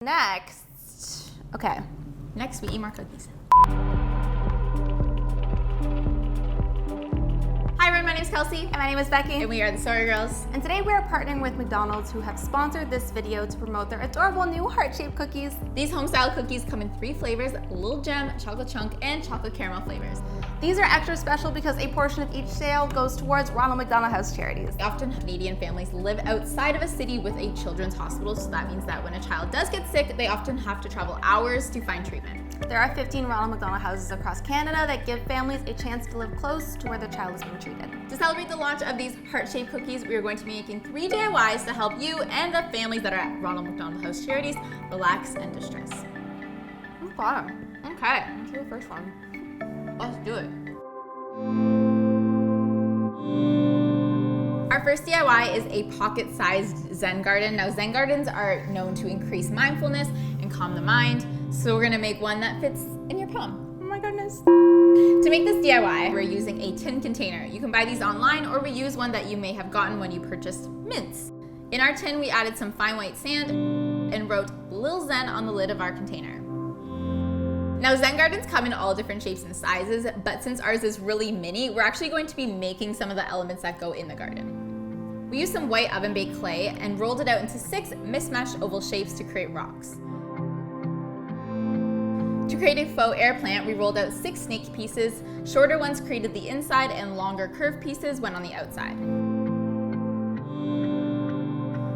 Next we eat more cookies. Hi everyone, my name is Kelsey. And my name is Becky. And we are the Sorry Girls. And today we are partnering with McDonald's, who have sponsored this video to promote their adorable new heart-shaped cookies. These home-style cookies come in 3 flavors: Little Gem, Chocolate Chunk, and Chocolate Caramel flavors. These are extra special because a portion of each sale goes towards Ronald McDonald House charities. Often Canadian families live outside of a city with a children's hospital, so that means that when a child does get sick, they often have to travel hours to find treatment. There are 15 Ronald McDonald houses across Canada that give families a chance to live close to where their child is being treated. To celebrate the launch of these heart-shaped cookies, we are going to be making 3 DIYs to help you and the families that are at Ronald McDonald House charities relax and distress. I'm fun. Okay, Let's do the first one. let's do it. Our first DIY is a pocket-sized Zen garden. Now, Zen gardens are known to increase mindfulness and calm the mind, so we're gonna make one that fits in your palm. Oh my goodness. To make this DIY, we're using a tin container. You can buy these online or reuse one that you may have gotten when you purchased mints. In our tin, we added some fine white sand and wrote Lil Zen on the lid of our container. Now, Zen gardens come in all different shapes and sizes, but since ours is really mini, we're actually going to be making some of the elements that go in the garden. We used some white oven-baked clay and rolled it out into 6 mismatched oval shapes to create rocks. To create a faux air plant, we rolled out 6 snake pieces. Shorter ones created the inside and longer curved pieces went on the outside.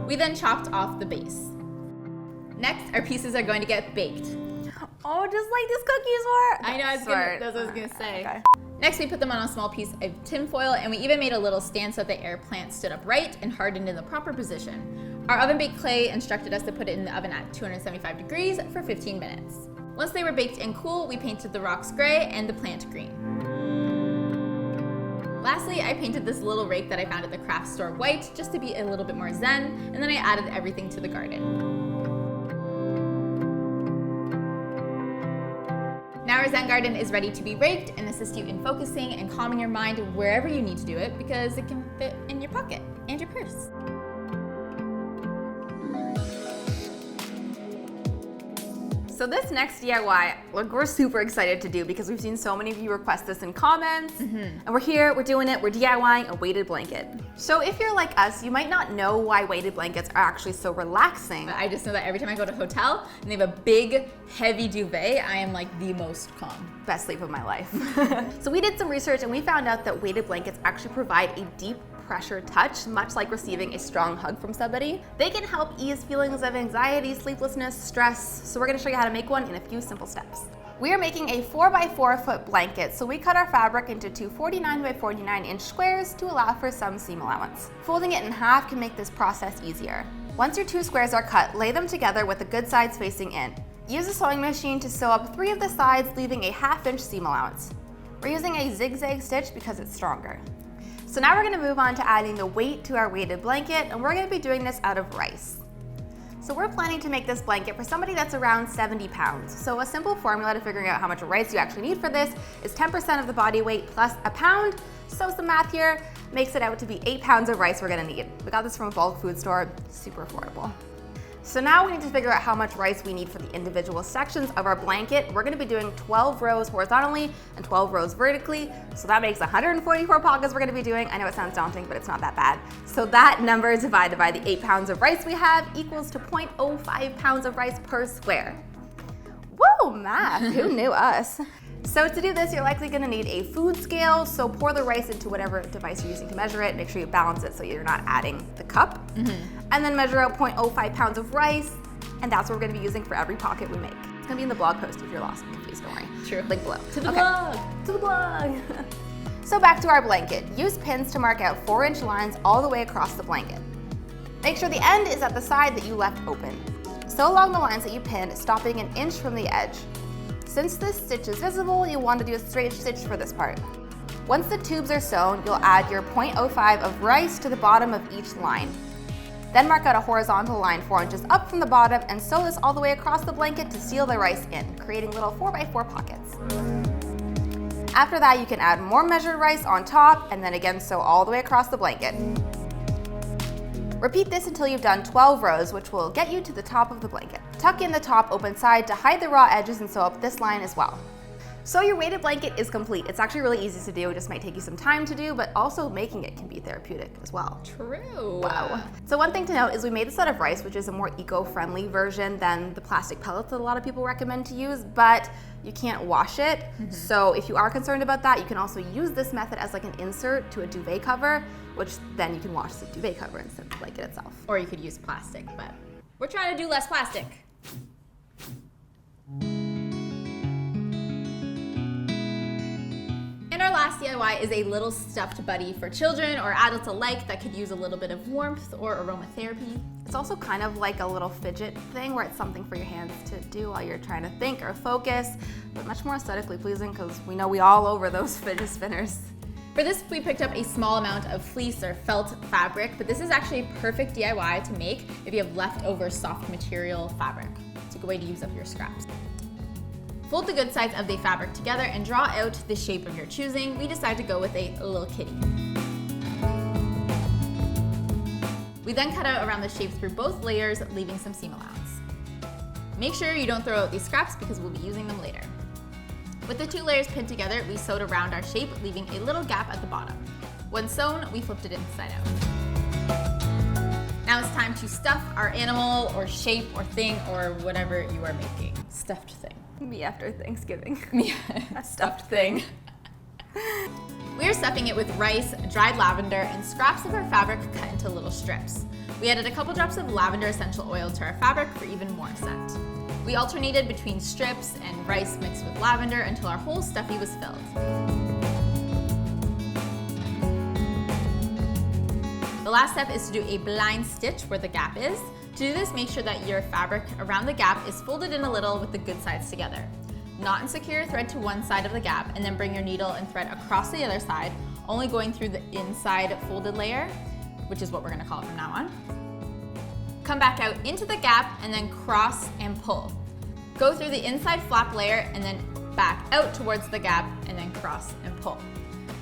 We then chopped off the base. Next, our pieces are going to get baked. Oh, just like these cookies were. I know, that's what I was gonna say. Okay. Next, we put them on a small piece of tin foil, and we even made a little stand so that the air plant stood upright and hardened in the proper position. Our oven-baked clay instructed us to put it in the oven at 275 degrees for 15 minutes. Once they were baked and cool, we painted the rocks gray and the plant green. Lastly, I painted this little rake that I found at the craft store white just to be a little bit more zen, and then I added everything to the garden. Now our Zen garden is ready to be raked and assist you in focusing and calming your mind wherever you need to do it, because it can fit in your pocket and your purse. So this next DIY, we're super excited to do because we've seen so many of you request this in comments. And we're here, we're doing it, we're DIYing a weighted blanket. So if you're like us, you might not know why weighted blankets are actually so relaxing. I just know that every time I go to a hotel and they have a big, heavy duvet, I am like the most calm. Best sleep of my life. So we did some research and we found out that weighted blankets actually provide a deep pressure touch, much like receiving a strong hug from somebody. They can help ease feelings of anxiety, sleeplessness, stress. So we're gonna show you how to make one in a few simple steps. We are making a 4x4 foot blanket, so we cut our fabric into 2 49 by 49 inch squares to allow for some seam allowance. Folding it in half can make this process easier. Once your 2 squares are cut, lay them together with the good sides facing in. Use a sewing machine to sew up 3 of the sides, leaving a 1/2 inch seam allowance. We're using a zigzag stitch because it's stronger. So now we're gonna move on to adding the weight to our weighted blanket, and we're gonna be doing this out of rice. So we're planning to make this blanket for somebody that's around 70 pounds. So a simple formula to figuring out how much rice you actually need for this is 10% of the body weight plus a pound. So some math here makes it out to be 8 pounds of rice we're gonna need. We got this from a bulk food store, super affordable. So now we need to figure out how much rice we need for the individual sections of our blanket. We're gonna be doing 12 rows horizontally and 12 rows vertically. So that makes 144 pockets we're gonna be doing. I know it sounds daunting, but it's not that bad. So that number divided by the 8 pounds of rice we have equals to 0.05 pounds of rice per square. Whoa, math, who knew us? So to do this, you're likely gonna need a food scale. So pour the rice into whatever device you're using to measure it. Make sure you balance it so you're not adding the cup. And then measure out 0.05 pounds of rice. And that's what we're gonna be using for every pocket we make. It's gonna be in the blog post if you're lost and confused, don't worry. True. Link below. To the blog! To the blog! So back to our blanket. Use pins to mark out 4-inch lines all the way across the blanket. Make sure the end is at the side that you left open. Sew along the lines that you pinned, stopping 1 inch from the edge. Since this stitch is visible, you'll want to do a straight stitch for this part. Once the tubes are sewn, you'll add your 0.05 of rice to the bottom of each line. Then mark out a horizontal line 4 inches up from the bottom and sew this all the way across the blanket to seal the rice in, creating little 4x4 pockets. After that, you can add more measured rice on top and then again sew all the way across the blanket. Repeat this until you've done 12 rows, which will get you to the top of the blanket. tuck in the top open side to hide the raw edges and sew up this line as well. So your weighted blanket is complete. It's actually really easy to do. It just might take you some time to do, but also making it can be therapeutic as well. True. Wow. So one thing to note is we made this out of rice, which is a more eco-friendly version than the plastic pellets that a lot of people recommend to use, but you can't wash it. So if you are concerned about that, you can also use this method as like an insert to a duvet cover, which then you can wash the duvet cover instead of the blanket itself. Or you could use plastic, but we're trying to do less plastic. And our last DIY is a little stuffed buddy for children or adults alike that could use a little bit of warmth or aromatherapy. It's also kind of like a little fidget thing where it's something for your hands to do while you're trying to think or focus, but much more aesthetically pleasing because we know we all over those fidget spinners. For this, we picked up a small amount of fleece or felt fabric, but this is actually a perfect DIY to make if you have leftover soft material fabric. It's a good way to use up your scraps. Fold the good sides of the fabric together and draw out the shape of your choosing. We decided to go with a little kitty. We then cut out around the shape through both layers, leaving some seam allowance. Make sure you don't throw out these scraps because we'll be using them later. With the 2 layers pinned together, we sewed around our shape, leaving a little gap at the bottom. When sewn, we flipped it inside out. Now it's time to stuff our animal or shape or thing or whatever you are making. Stuffed thing. Me after Thanksgiving. Yeah, a stuffed thing. We are stuffing it with rice, dried lavender, and scraps of our fabric cut into little strips. We added a couple drops of lavender essential oil to our fabric for even more scent. We alternated between strips and rice mixed with lavender until our whole stuffy was filled. The last step is to do a blind stitch where the gap is. To do this, make sure that your fabric around the gap is folded in a little with the good sides together. Knot and secure your thread to one side of the gap and then bring your needle and thread across the other side, only going through the inside folded layer, which is what we're gonna call it from now on. Come back out into the gap and then cross and pull. Go through the inside flap layer and then back out towards the gap and then cross and pull.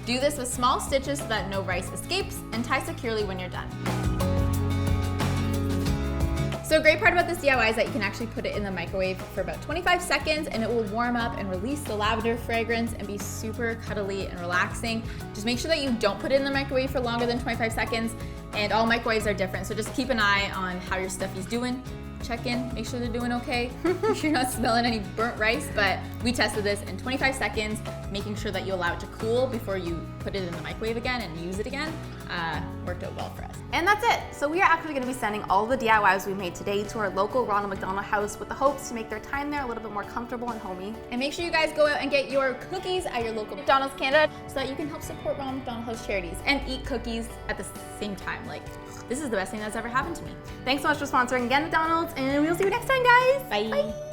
Do this with small stitches so that no rice escapes and tie securely when you're done. So a great part about this DIY is that you can actually put it in the microwave for about 25 seconds and it will warm up and release the lavender fragrance and be super cuddly and relaxing. Just make sure that you don't put it in the microwave for longer than 25 seconds, and all microwaves are different, so just keep an eye on how your stuffy's doing. Check in, make sure they're doing okay. Make sure you're not smelling any burnt rice, but we tested this in 25 seconds, making sure that you allow it to cool before you put it in the microwave again and use it again. Worked out well for us. And that's it. So we are actually going to be sending all the DIYs we made today to our local Ronald McDonald House with the hopes to make their time there a little bit more comfortable and homey. And make sure you guys go out and get your cookies at your local McDonald's Canada so that you can help support Ronald McDonald House charities and eat cookies at the same time. Like, this is the best thing that's ever happened to me. Thanks so much for sponsoring again, McDonald's, and we'll see you next time, guys. Bye. Bye.